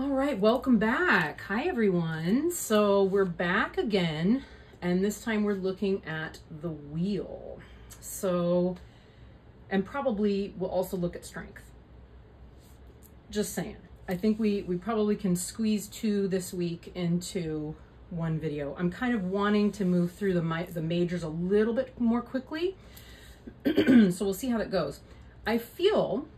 All right, welcome back. Hi, everyone. So we're back again, and this time we're looking at the wheel. So, and probably we'll also look at strength. Just saying. I think we probably can squeeze two this week into one video. I'm kind of wanting to move through the majors a little bit more quickly. So we'll see how that goes. I feel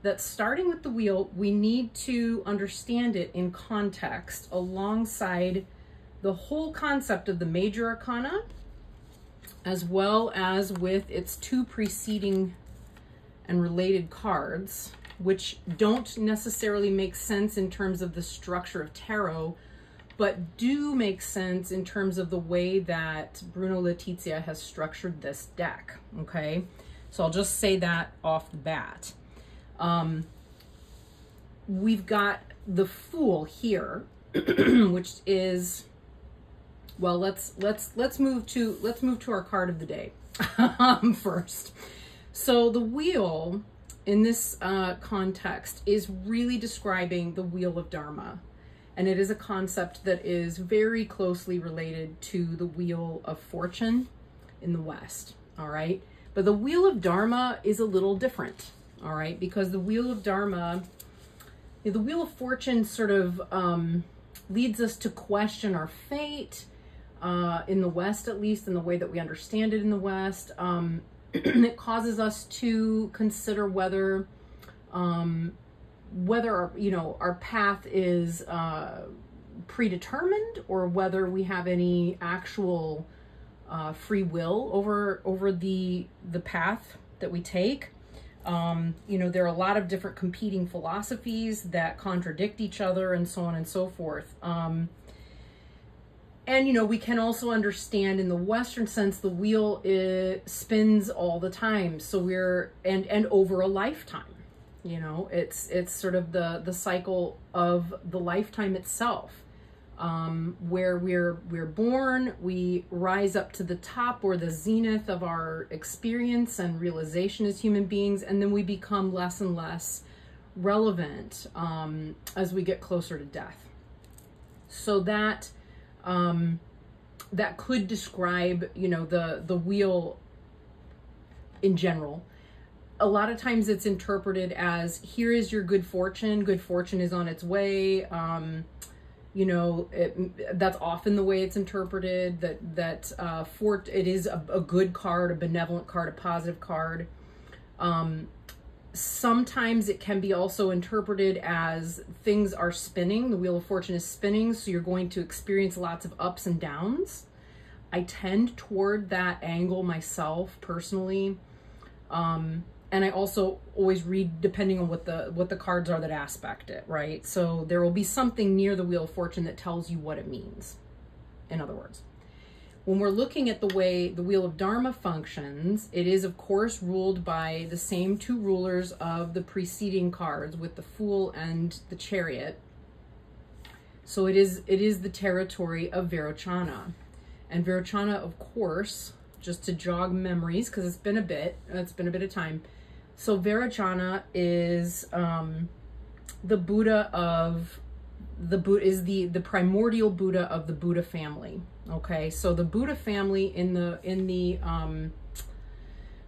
that starting with the wheel, we need to understand it in context alongside the whole concept of the major arcana, as well as with its two preceding and related cards, which don't necessarily make sense in terms of the structure of tarot, but do make sense in terms of the way that Bruno Letitzia has structured this deck, okay? So I'll just say that off the bat. We've got the Fool here, which is, well, let's move to our card of the day first. So the wheel in this context is really describing the wheel of Dharma, and it is a concept that is very closely related to the wheel of fortune in the West. All right, but the wheel of Dharma is a little different. All right, because the wheel of Dharma, the wheel of fortune sort of leads us to question our fate, in the West, at least in the way that we understand it in the West. It causes us to consider whether our path is predetermined, or whether we have any actual free will over the path that we take. There are a lot of different competing philosophies that contradict each other, and so on and so forth. And, we can also understand in the Western sense, the wheel spins all the time. So and over a lifetime, it's sort of the cycle of the lifetime itself, where we're born, we rise up to the top or the zenith of our experience and realization as human beings, and then we become less and less relevant as we get closer to death. So that that could describe the wheel in general. A lot of times it's interpreted as, here is your good fortune is on its way. That's often the way it's interpreted, that it is a good card, a benevolent card, a positive card. Sometimes it can be also interpreted as things are spinning, the wheel of fortune is spinning, so you're going to experience lots of ups and downs. I tend toward that angle myself personally. And I also always read depending on what the cards are that aspect it, right? So there will be something near the Wheel of Fortune that tells you what it means. In other words, when we're looking at the way the Wheel of Dharma functions, it is of course ruled by the same two rulers of the preceding cards, with the Fool and the Chariot. So it is the territory of Vairochana. And Vairochana, of course, just to jog memories, because it's been a bit of time. So Vairochana is the Buddha of the primordial Buddha of the Buddha family. Okay, so the Buddha family in the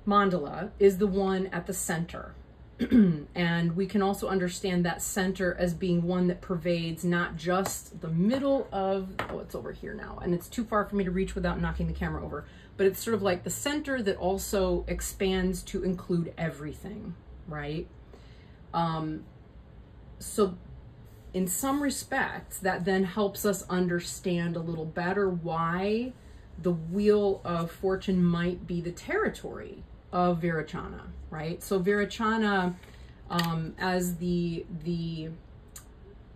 mandala is the one at the center. And we can also understand that center as being one that pervades not just the middle of, oh, it's over here now, and it's too far for me to reach without knocking the camera over, but it's sort of like the center that also expands to include everything, right? So in some respects, that then helps us understand a little better why the Wheel of Fortune might be the territory of Vairochana, right? So Vairochana, as the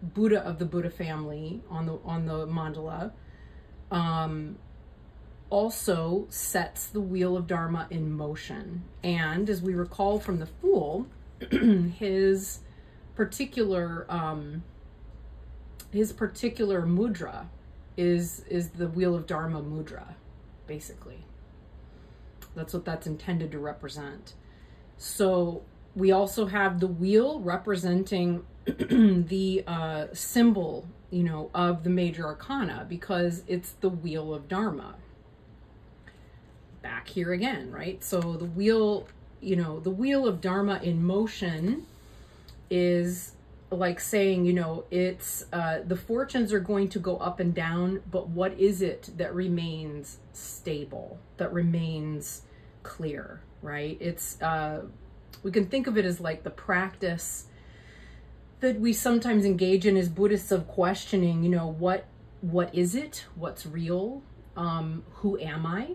Buddha of the Buddha family on the mandala, also sets the Wheel of Dharma in motion. And as we recall from the Fool, his particular mudra is the Wheel of Dharma mudra, basically. That's what that's intended to represent. So We also have the wheel representing the symbol, you know, of the major arcana, because it's the wheel of Dharma. Back here again, right? So the wheel, you know, the wheel of Dharma in motion is like saying, you know, it's the fortunes are going to go up and down, but what is it that remains stable, that remains clear, right? It's we can think of it as like the practice that we sometimes engage in as Buddhists of questioning, you know, what is it? What's real? Who am I?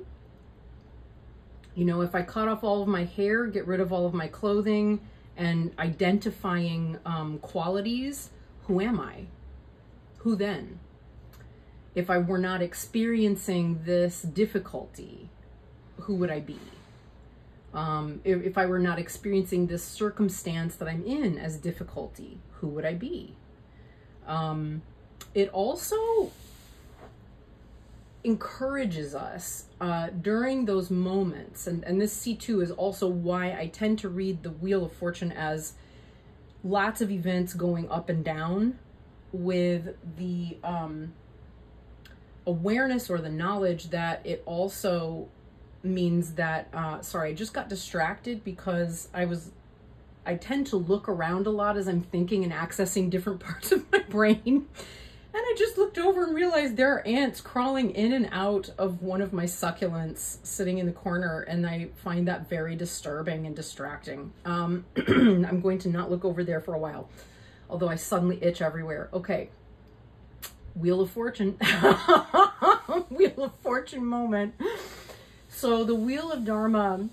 You know, if I cut off all of my hair, get rid of all of my clothing, and identifying qualities, who am I? Who then? If I were not experiencing this difficulty, who would I be? If I were not experiencing this circumstance that I'm in as difficulty, who would I be? It also encourages us during those moments, and this C2 is also why I tend to read the Wheel of Fortune as lots of events going up and down, with the awareness or the knowledge that it also means that, sorry, I just got distracted because I tend to look around a lot as I'm thinking and accessing different parts of my brain. And I just looked over and realized there are ants crawling in and out of one of my succulents sitting in the corner, and I find that very disturbing and distracting. I'm going to not look over there for a while, although I suddenly itch everywhere. Okay, Wheel of Fortune. Wheel of Fortune moment. So the Wheel of Dharma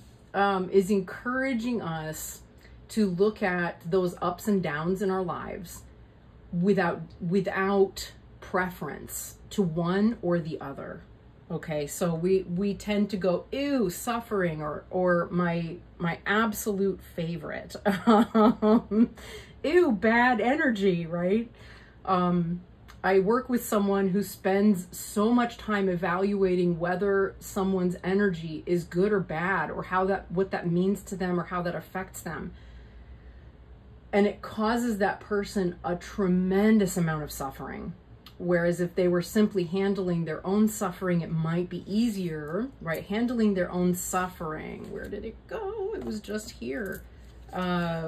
is encouraging us to look at those ups and downs in our lives without preference to one or the other. Okay, so we tend to go, ew, suffering, or my absolute favorite, ew, bad energy, right? I work with someone who spends so much time evaluating whether someone's energy is good or bad, or what that means to them, or how that affects them. And it causes that person a tremendous amount of suffering. Whereas if they were simply handling their own suffering, it might be easier, right? Handling their own suffering. Where did it go? It was just here,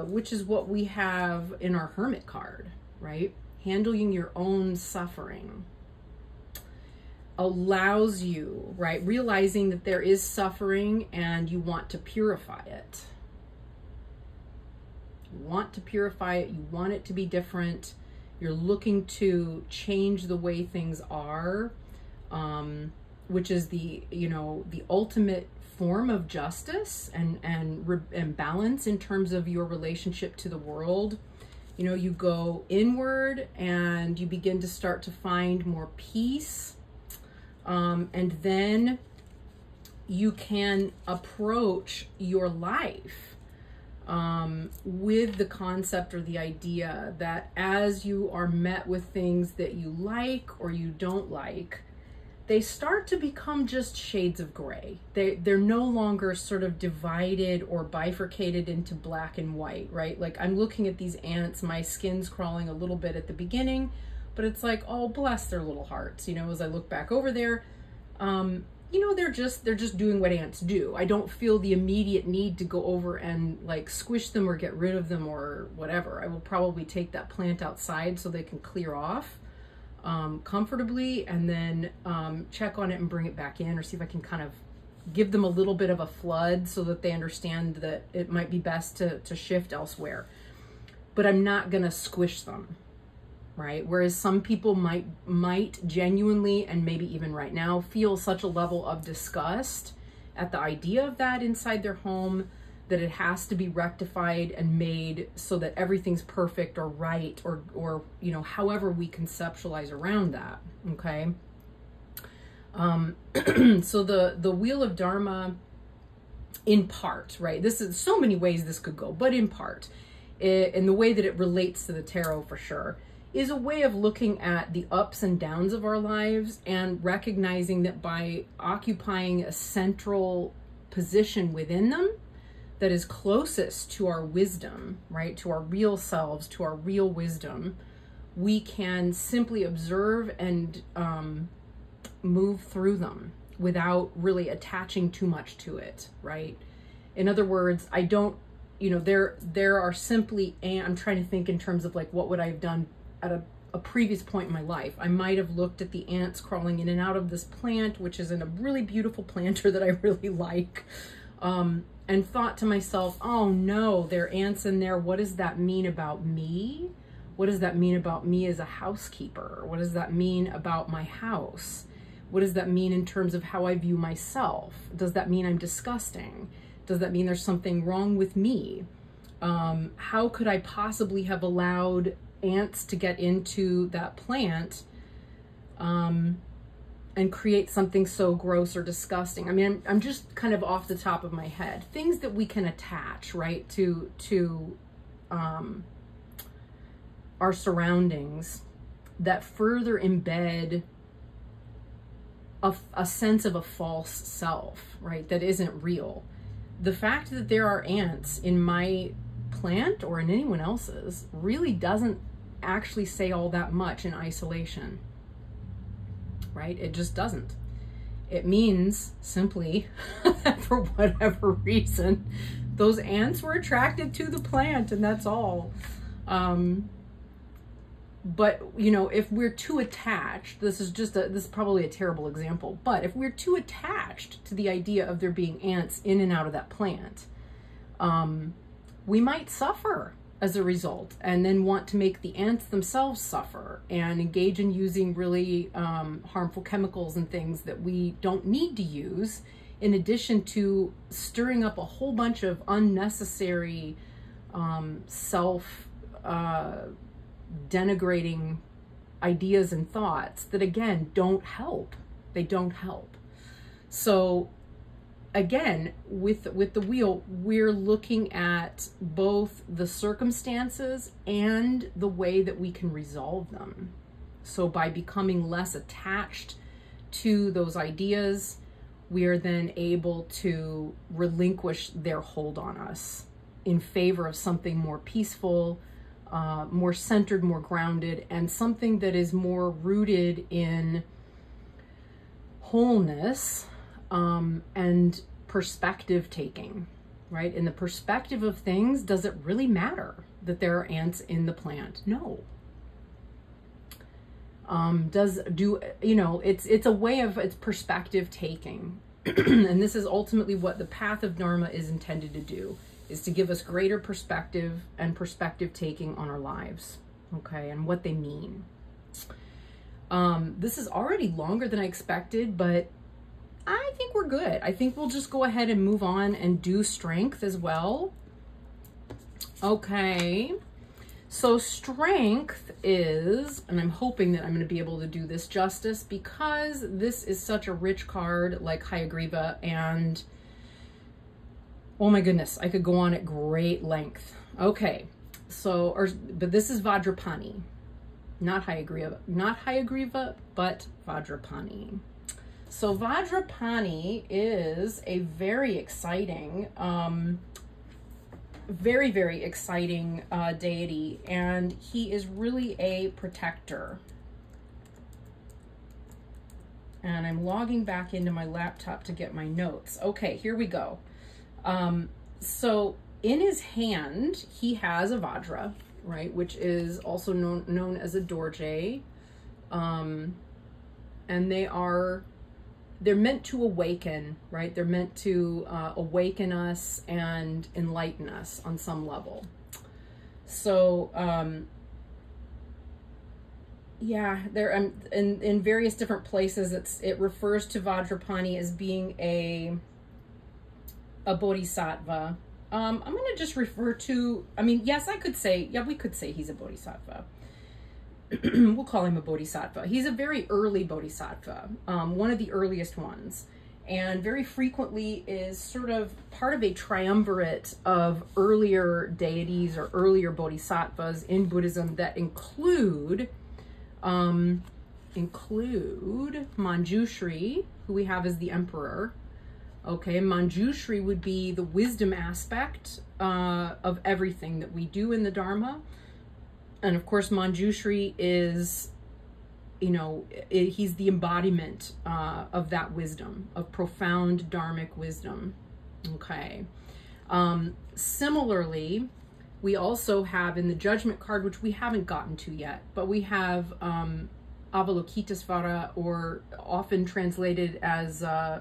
which is what we have in our Hermit card, right? Handling your own suffering allows you, right? Realizing that there is suffering and you want to purify it. You want to purify it. You want it to be different. You're looking to change the way things are, which is the ultimate form of justice and balance in terms of your relationship to the world. You know, you go inward and you begin to start to find more peace, and then you can approach your life with the concept or the idea that as you are met with things that you like or you don't like, they start to become just shades of gray. They're no longer sort of divided or bifurcated into black and white, right? Like I'm looking at these ants, my skin's crawling a little bit at the beginning, but it's like, oh, bless their little hearts. You know, as I look back over there, you know, they're just doing what ants do. I don't feel the immediate need to go over and like squish them or get rid of them or whatever. I will probably take that plant outside so they can clear off comfortably, and then check on it and bring it back in, or see if I can kind of give them a little bit of a flood so that they understand that it might be best to shift elsewhere. But I'm not gonna squish them, right? Whereas some people might genuinely, and maybe even right now, feel such a level of disgust at the idea of that inside their home, that it has to be rectified and made so that everything's perfect or right, or you know, however we conceptualize around that. Okay. So the Wheel of Dharma, in part, right? This is so many ways this could go, but in part, in the way that it relates to the tarot for sure, is a way of looking at the ups and downs of our lives and recognizing that by occupying a central position within them, that is closest to our wisdom, right? To our real selves, to our real wisdom, we can simply observe and move through them without really attaching too much to it, right? In other words, I don't, you know, there are simply, and I'm trying to think in terms of like, what would I have done at a previous point in my life? I might have looked at the ants crawling in and out of this plant, which is in a really beautiful planter that I really like, and thought to myself, oh no, there are ants in there. What does that mean about me? What does that mean about me as a housekeeper? What does that mean about my house? What does that mean in terms of how I view myself? Does that mean I'm disgusting? Does that mean there's something wrong with me? How could I possibly have allowed ants to get into that plant and create something so gross or disgusting? I mean, I'm just kind of off the top of my head. Things that we can attach, right, to our surroundings that further embed a sense of a false self, right, that isn't real. The fact that there are ants in my plant or in anyone else's really doesn't actually say all that much in isolation, right? It just doesn't. It means simply that for whatever reason, those ants were attracted to the plant, and that's all. But, you know, if we're too attached, this is probably a terrible example, but if we're too attached to the idea of there being ants in and out of that plant, we might suffer as a result, and then want to make the ants themselves suffer and engage in using really harmful chemicals and things that we don't need to use, in addition to stirring up a whole bunch of unnecessary denigrating ideas and thoughts that, again, don't help. They don't help. So again, with the wheel, we're looking at both the circumstances and the way that we can resolve them. So by becoming less attached to those ideas, we are then able to relinquish their hold on us in favor of something more peaceful, more centered, more grounded, and something that is more rooted in wholeness and perspective taking, right? In the perspective of things, does it really matter that there are ants in the plant? No. It's a way of, it's perspective taking. And this is ultimately what the path of Dharma is intended to do, is to give us greater perspective and perspective taking on our lives, okay, and what they mean. This is already longer than I expected, but I think we're good. I think we'll just go ahead and move on and do strength as well. Okay, so strength is, and I'm hoping that I'm going to be able to do this justice, because this is such a rich card, like Hayagriva, and oh my goodness, I could go on at great length. Okay, so, but this is Vajrapani, not Hayagriva, but Vajrapani. So Vajrapani is a very exciting, very, very exciting deity, and he is really a protector. And I'm logging back into my laptop to get my notes. Okay, here we go. So in his hand, he has a Vajra, right, which is also known as a Dorje. And they're meant to awaken, right? They're meant to awaken us and enlighten us on some level. So, yeah, there in various different places, it refers to Vajrapani as being a bodhisattva. I'm going to just refer to, I mean, yes, I could say, yeah, we could say he's a bodhisattva. We'll call him a bodhisattva. He's a very early bodhisattva, one of the earliest ones, and very frequently is sort of part of a triumvirate of earlier deities or earlier bodhisattvas in Buddhism that include Manjushri, who we have as the emperor, Okay, Manjushri would be the wisdom aspect of everything that we do in the Dharma. And of course, Manjushri is, you know, he's the embodiment of that wisdom, of profound dharmic wisdom. Okay. Similarly, we also have in the judgment card, which we haven't gotten to yet, but we have Avalokitesvara, or often translated as, yeah,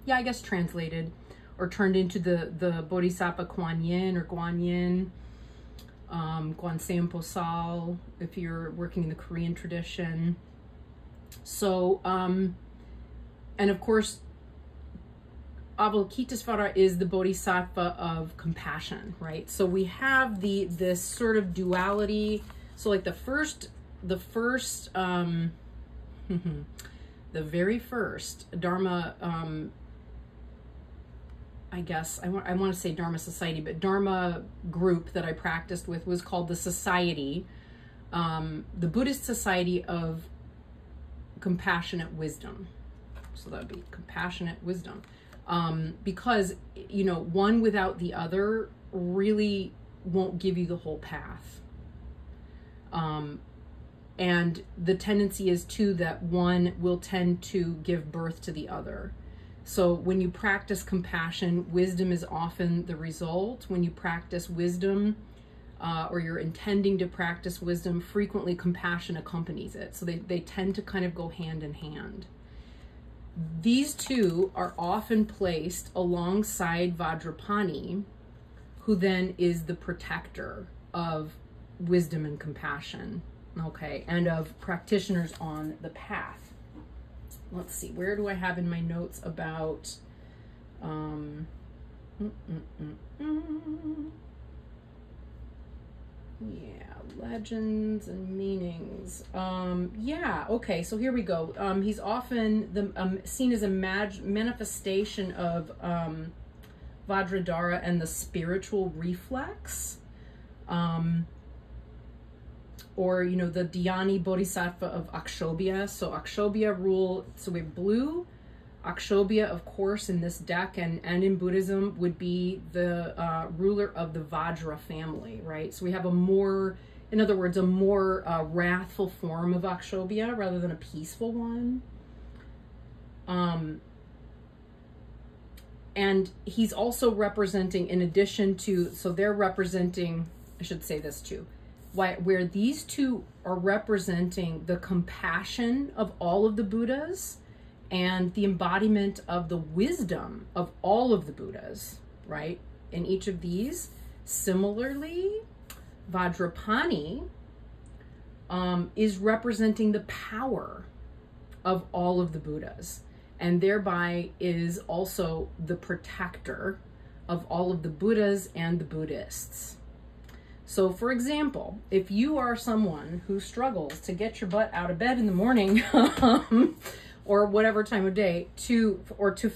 I guess translated or turned into the Bodhisattva Kuan Yin or Guan Yin, Guan Seum Posal, if you're working in the Korean tradition. So, and of course, Avalokitesvara is the Bodhisattva of compassion, right? So we have this sort of duality. So like the very first Dharma, I guess I want to say Dharma Society, but Dharma group that I practiced with was called the Society, the Buddhist Society of Compassionate Wisdom. So that would be compassionate wisdom. Because, you know, one without the other really won't give you the whole path. And the tendency is too that one will tend to give birth to the other. So when you practice compassion, wisdom is often the result. When you practice wisdom, or you're intending to practice wisdom, frequently compassion accompanies it. So they tend to kind of go hand in hand. These two are often placed alongside Vajrapani, who then is the protector of wisdom and compassion, okay, and of practitioners on the path. Let's see, where do I have in my notes about yeah, legends and meanings. Yeah, okay, so here we go. He's often seen as a manifestation of Vajradhara and the spiritual reflex. Or, you know, the Dhyani Bodhisattva of Akshobhya. So Akshobhya rule, so we have blue. Akshobhya, of course, in this deck and in Buddhism would be the ruler of the Vajra family, right? So we have a more, in other words, a more wrathful form of Akshobhya rather than a peaceful one. And he's also representing, in addition to, so they're representing, I should say this too, where these two are representing the compassion of all of the Buddhas and the embodiment of the wisdom of all of the Buddhas, right? In each of these. Similarly, Vajrapani is representing the power of all of the Buddhas, and thereby is also the protector of all of the Buddhas and the Buddhists. So, for example, if you are someone who struggles to get your butt out of bed in the morning, or whatever time of day, to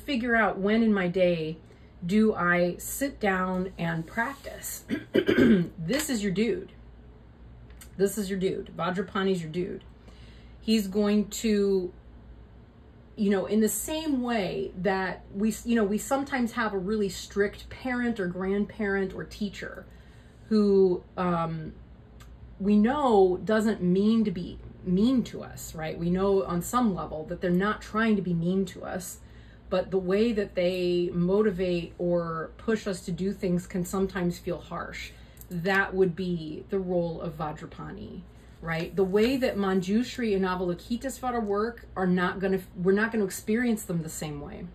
figure out when in my day do I sit down and practice, this is your dude. This is your dude. Vajrapani's your dude. He's going to, you know, in the same way that we sometimes have a really strict parent or grandparent or teacher who we know doesn't mean to be mean to us, right? We know on some level that they're not trying to be mean to us, but the way that they motivate or push us to do things can sometimes feel harsh. That would be the role of Vajrapani, right? The way that Manjushri and Avalokitesvara work we're not going to experience them the same way,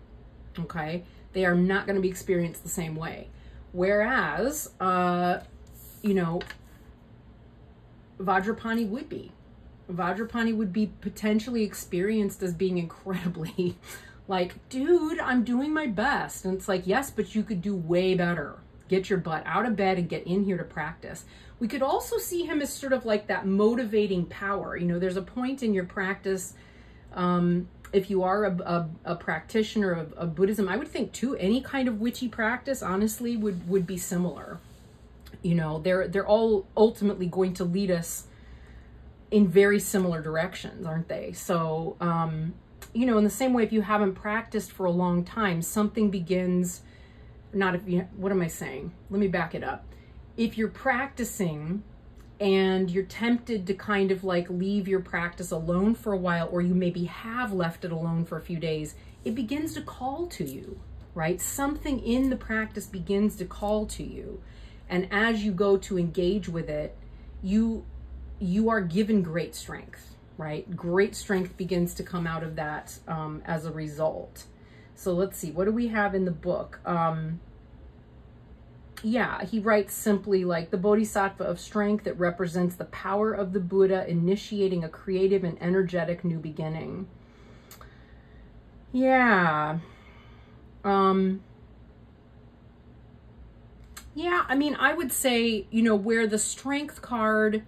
okay? They are not going to be experienced the same way. Whereas, you know, Vajrapani would be. Vajrapani would be potentially experienced as being incredibly like, dude, I'm doing my best. And it's like, yes, but you could do way better. Get your butt out of bed and get in here to practice. We could also see him as sort of like that motivating power. You know, there's a point in your practice, if you are a practitioner of Buddhism, I would think too, any kind of witchy practice, honestly, would be similar. You know, they're all ultimately going to lead us in very similar directions, aren't they? So, you know, in the same way, if you haven't practiced for a long time, something begins, not if you, what am I saying? Let me back it up. If you're practicing and you're tempted to kind of like leave your practice alone for a while, or you maybe have left it alone for a few days, it begins to call to you, right? Something in the practice begins to call to you. And as you go to engage with it, you are given great strength, right? Great strength begins to come out of that as a result. So let's see, what do we have in the book? Yeah, he writes simply like the Bodhisattva of strength that represents the power of the Buddha initiating a creative and energetic new beginning. Yeah. Yeah, I mean, I would say, you know, where the strength card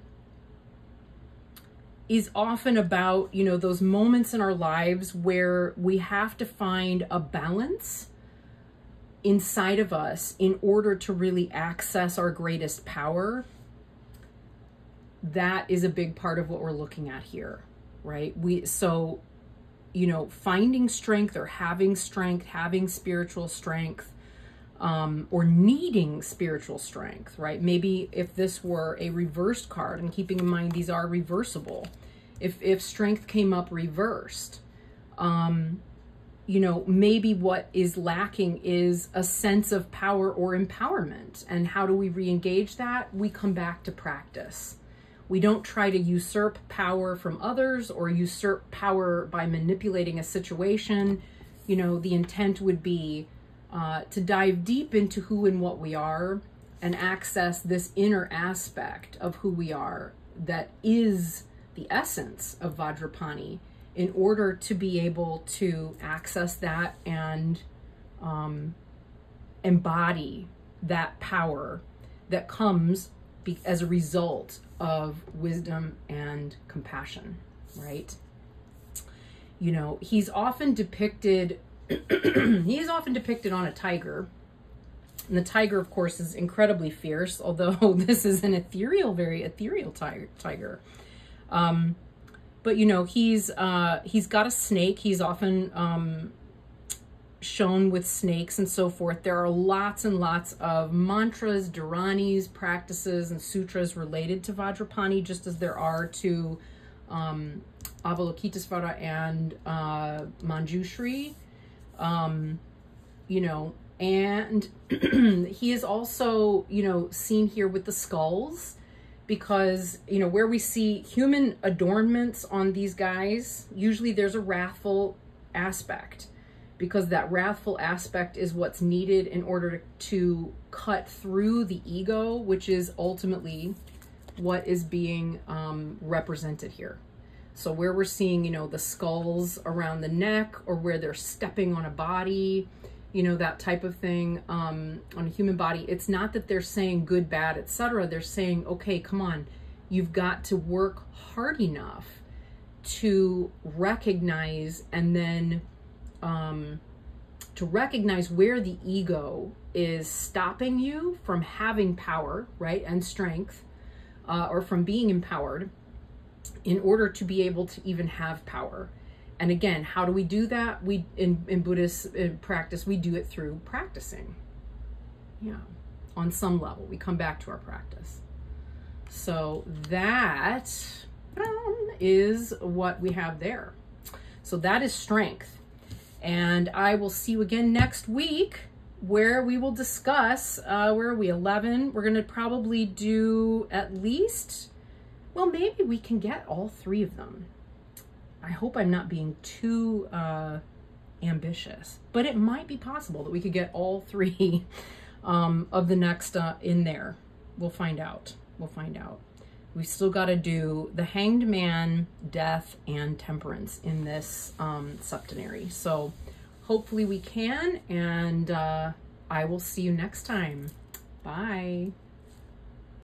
is often about, you know, those moments in our lives where we have to find a balance inside of us in order to really access our greatest power. That is a big part of what we're looking at here, right? So, you know, finding strength or having spiritual strength, or needing spiritual strength, right? Maybe if this were a reversed card, and keeping in mind these are reversible, if strength came up reversed, you know, maybe what is lacking is a sense of power or empowerment. And how do we re-engage that? We come back to practice. We don't try to usurp power from others or usurp power by manipulating a situation. You know, the intent would be to dive deep into who and what we are and access this inner aspect of who we are that is the essence of Vajrapani, in order to be able to access that and embody that power that comes as a result of wisdom and compassion, right? You know, he's often depicted he is often depicted on a tiger. And the tiger, of course, is incredibly fierce, although this is an ethereal, very ethereal tiger. But, you know, he's got a snake. He's often shown with snakes and so forth. There are lots and lots of mantras, dharanis, practices, and sutras related to Vajrapani, just as there are to Avalokitesvara and Manjushri. You know, and he is also, you know, seen here with the skulls, because, you know, where we see human adornments on these guys, usually there's a wrathful aspect, because that wrathful aspect is what's needed in order to cut through the ego, which is ultimately what is being represented here. So where we're seeing, you know, the skulls around the neck, or where they're stepping on a body, you know, that type of thing, on a human body, it's not that they're saying good, bad, etc. They're saying, okay, come on, you've got to work hard enough to recognize, and then to recognize where the ego is stopping you from having power, right, and strength, or from being empowered, in order to be able to even have power. And again, how do we do that? We in Buddhist practice, we do it through practicing. Yeah, on some level, we come back to our practice. So that is what we have there. So that is strength. And I will see you again next week, where we will discuss, where are we, 11? We're going to probably do at least, well, maybe we can get all 3 of them. I hope I'm not being too ambitious, but it might be possible that we could get all 3 of the next in there. We'll find out. We'll find out. We still got to do the Hanged Man, Death, and Temperance in this septenary. So hopefully we can, and I will see you next time. Bye.